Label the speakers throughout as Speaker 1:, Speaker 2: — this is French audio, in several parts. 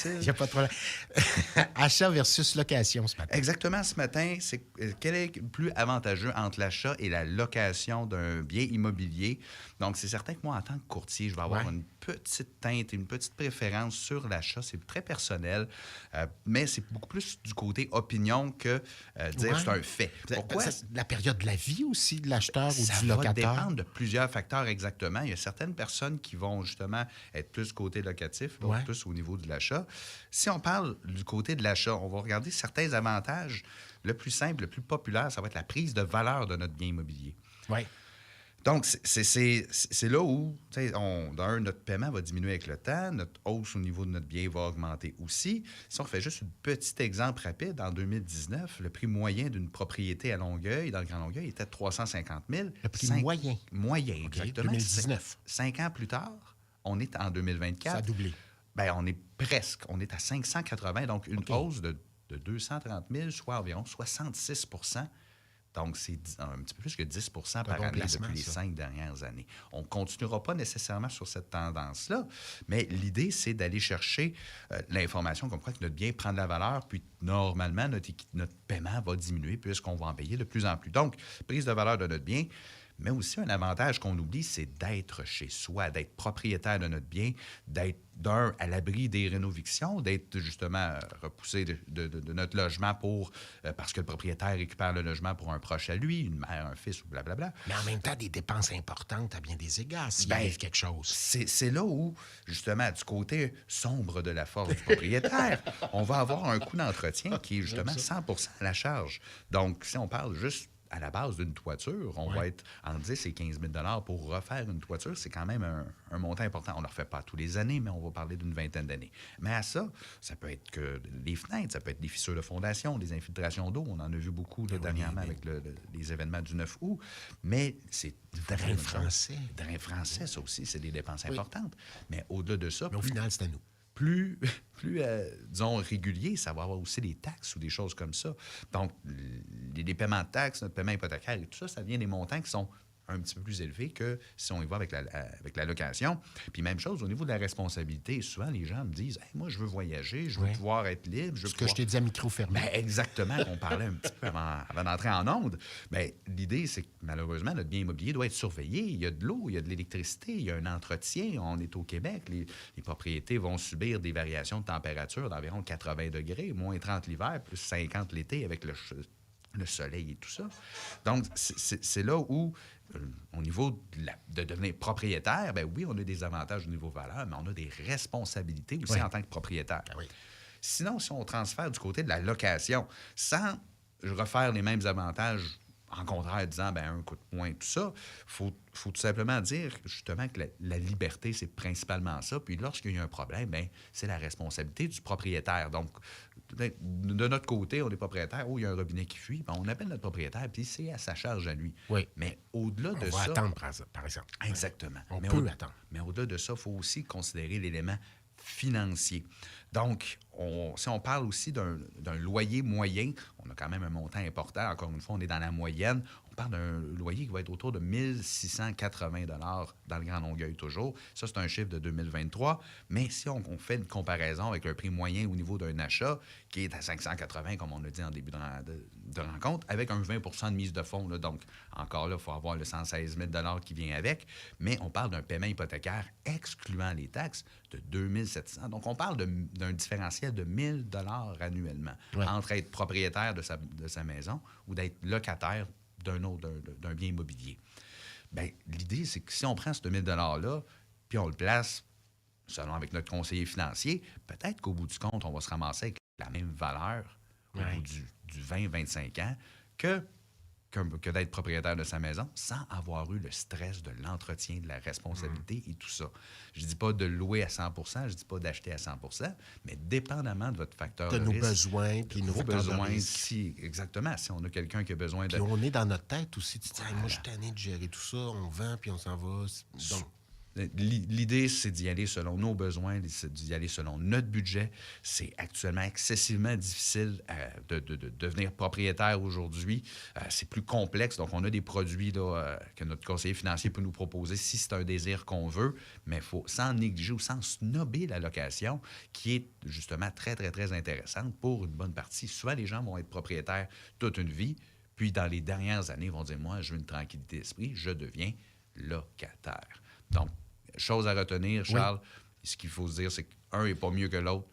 Speaker 1: Il n'y a pas de problème. Achat versus location ce matin.
Speaker 2: Exactement, ce matin, c'est quel est le plus avantageux entre l'achat et la location d'un bien immobilier? Donc, c'est certain que moi, en tant que courtier, je vais avoir une petite teinte, une petite préférence sur l'achat. C'est très personnel, mais c'est beaucoup plus du côté opinion que dire c'est un fait. Pourquoi?
Speaker 1: C'est la période de la vie aussi de l'acheteur ou
Speaker 2: Ça
Speaker 1: du
Speaker 2: va
Speaker 1: locataire.
Speaker 2: dépendre de plusieurs facteurs exactement. Il y a certaines personnes qui vont justement être plus côté locatif, d'autres plus au niveau de l'achat. Si on parle du côté de l'achat, on va regarder certains avantages. Le plus simple, le plus populaire, ça va être la prise de valeur de notre bien immobilier.
Speaker 1: Oui.
Speaker 2: Donc, c'est là où, notre paiement va diminuer avec le temps, notre hausse au niveau de notre bien va augmenter aussi. Si on fait juste un petit exemple rapide, en 2019, le prix moyen d'une propriété à Longueuil, dans le Grand Longueuil, était de 350 000.
Speaker 1: Le prix moyen.
Speaker 2: Moyen,
Speaker 1: Okay,
Speaker 2: exactement.
Speaker 1: 2019.
Speaker 2: 5 ans plus tard, on est en 2024.
Speaker 1: Ça a doublé.
Speaker 2: Bien, on est presque. On est à 580, donc une hausse de 230 000, soit environ 66 %. Donc, c'est un petit peu plus que 10 par année depuis les 5 dernières années. On ne continuera pas nécessairement sur cette tendance-là, mais l'idée, c'est d'aller chercher l'information comme quoi que notre bien prend de la valeur, puis normalement, notre paiement va diminuer puisqu'on va en payer de plus en plus. Donc, prise de valeur de notre bien, mais aussi un avantage qu'on oublie, c'est d'être chez soi, d'être propriétaire de notre bien, d'être à l'abri des rénovictions, d'être justement repoussé de notre logement parce que le propriétaire récupère le logement pour un proche à lui, une mère, un fils ou blablabla.
Speaker 1: Mais en même temps, des dépenses importantes à bien des égards s'il arrive quelque chose.
Speaker 2: C'est là où, justement, du côté sombre de la force du propriétaire, on va avoir un coût d'entretien qui est justement 100 % à la charge. Donc, si on parle juste à la base d'une toiture, on va être entre 10 et 15 000 pour refaire une toiture. C'est quand même un montant important. On ne le refait pas tous les années, mais on va parler d'une vingtaine d'années. Mais à ça peut être que les fenêtres, ça peut être des fissures de fondation, des infiltrations d'eau. On en a vu beaucoup dernièrement avec les événements du 9 août. Mais c'est...
Speaker 1: Drain français.
Speaker 2: Drain français, ça aussi, c'est des dépenses importantes. Mais au-delà de ça...
Speaker 1: Mais au final, c'est à nous.
Speaker 2: Plus disons, régulier, ça va avoir aussi des taxes ou des choses comme ça. Donc, les paiements de taxes, notre paiement hypothécaire et tout ça, ça devient des montants qui sont un petit peu plus élevés que si on y va avec la location. Puis même chose au niveau de la responsabilité. Souvent, les gens me disent hey, « moi, je veux voyager, je veux pouvoir être libre. »
Speaker 1: Ce que je t'ai dit à micro fermé.
Speaker 2: Ben, exactement, qu'on parlait un petit peu avant d'entrer en onde. Bien, l'idée, c'est que malheureusement, notre bien immobilier doit être surveillé. Il y a de l'eau, il y a de l'électricité, il y a un entretien. On est au Québec. Les propriétés vont subir des variations de température d'environ 80 degrés, moins 30 l'hiver, plus 50 l'été avec le soleil et tout ça. Donc, c'est là où, au niveau de devenir propriétaire, bien oui, on a des avantages au niveau valeur, mais on a des responsabilités aussi en tant que propriétaire.
Speaker 1: Ah oui.
Speaker 2: Sinon, si on transfère du côté de la location, sans refaire les mêmes avantages, en contraire, disant un coup de poing, tout ça, faut tout simplement dire justement que la liberté, c'est principalement ça. Puis lorsqu'il y a un problème, c'est la responsabilité du propriétaire. Donc, de notre côté, on est propriétaire, il y a un robinet qui fuit, on appelle notre propriétaire, puis c'est à sa charge à lui.
Speaker 1: Oui.
Speaker 2: Mais au-delà de ça...
Speaker 1: On va attendre, par exemple.
Speaker 2: Exactement.
Speaker 1: On peut attendre.
Speaker 2: Mais au-delà de ça, il faut aussi considérer l'élément financier. Donc, si on parle aussi d'un loyer moyen, on a quand même un montant important. Encore une fois, on est dans la moyenne. On parle d'un loyer qui va être autour de 1 680 dans le Grand Longueuil toujours. Ça, c'est un chiffre de 2023. Mais si on fait une comparaison avec un prix moyen au niveau d'un achat qui est à 580, comme on a dit en début de rencontre, avec un 20 % de mise de fonds. Là, donc, encore là, il faut avoir le 116 000 qui vient avec. Mais on parle d'un paiement hypothécaire excluant les taxes de 2 700. Donc, on parle d'un différentiel de 1 000 annuellement entre être propriétaire de sa maison ou d'être locataire d'un bien immobilier. Bien, l'idée, c'est que si on prend ce 2 000 $-là, puis on le place, selon avec notre conseiller financier, peut-être qu'au bout du compte, on va se ramasser avec la même valeur au bout du 20-25 ans que d'être propriétaire de sa maison sans avoir eu le stress de l'entretien, de la responsabilité et tout ça. Je ne dis pas de louer à 100 % je ne dis pas d'acheter à 100 % mais dépendamment de votre facteur de
Speaker 1: nos
Speaker 2: risque,
Speaker 1: besoins, puis nos
Speaker 2: besoins,
Speaker 1: risque.
Speaker 2: exactement. Si on a quelqu'un qui a besoin de...
Speaker 1: Puis on est dans notre tête aussi. Tu dis, moi, je suis tanné de gérer tout ça, on vend, puis on s'en va. Donc,
Speaker 2: L'idée, c'est d'y aller selon nos besoins, c'est d'y aller selon notre budget. C'est actuellement excessivement difficile de devenir propriétaire aujourd'hui. C'est plus complexe. Donc, on a des produits là, que notre conseiller financier peut nous proposer si c'est un désir qu'on veut, mais il faut sans négliger ou sans snobber la location, qui est justement très, très, très intéressante pour une bonne partie. Souvent, les gens vont être propriétaires toute une vie, puis dans les dernières années, ils vont dire, moi, je veux une tranquillité d'esprit, je deviens locataire. Donc, chose à retenir, Charles, ce qu'il faut se dire, c'est qu'un n'est pas mieux que l'autre.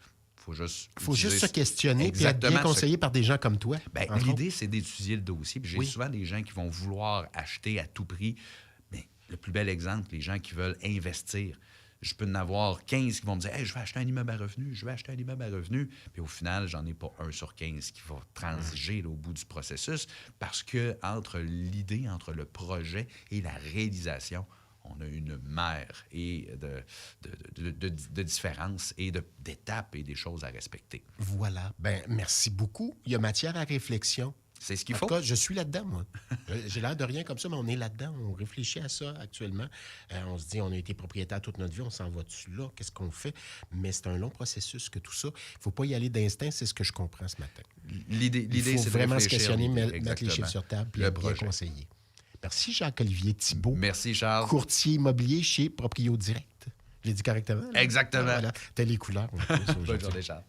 Speaker 1: Il faut juste se questionner et être bien conseillé par des gens comme toi.
Speaker 2: Bien, l'idée, c'est d'étudier le dossier. Puis j'ai souvent des gens qui vont vouloir acheter à tout prix. Mais le plus bel exemple, les gens qui veulent investir. Je peux en avoir 15 qui vont me dire hey, « je vais acheter un immeuble à revenus, je vais acheter un immeuble à revenus ». Puis au final, j'en ai pas 1 sur 15 qui va transiger là, au bout du processus parce que entre l'idée, entre le projet et la réalisation, on a une mer et de différences et d'étapes et des choses à respecter.
Speaker 1: Voilà. Bien, merci beaucoup. Il y a matière à réflexion.
Speaker 2: C'est ce qu'il faut.
Speaker 1: En tout cas, je suis là-dedans, moi. J'ai l'air de rien comme ça, mais on est là-dedans. On réfléchit à ça actuellement. On se dit, on a été propriétaire toute notre vie, on s'en va dessus là. Qu'est-ce qu'on fait? Mais c'est un long processus que tout ça. Il ne faut pas y aller d'instinct, c'est ce que je comprends ce matin.
Speaker 2: L'idée,
Speaker 1: c'est de vraiment se questionner, mettre les
Speaker 2: exactement.
Speaker 1: chiffres sur table et bien conseiller. Merci Jacques-Olivier Thibault.
Speaker 2: Merci Charles.
Speaker 1: Courtier immobilier chez Proprio Direct. Je l'ai dit correctement? Là?
Speaker 2: Exactement.
Speaker 1: Voilà. T'as les couleurs.
Speaker 2: Bonne journée Charles.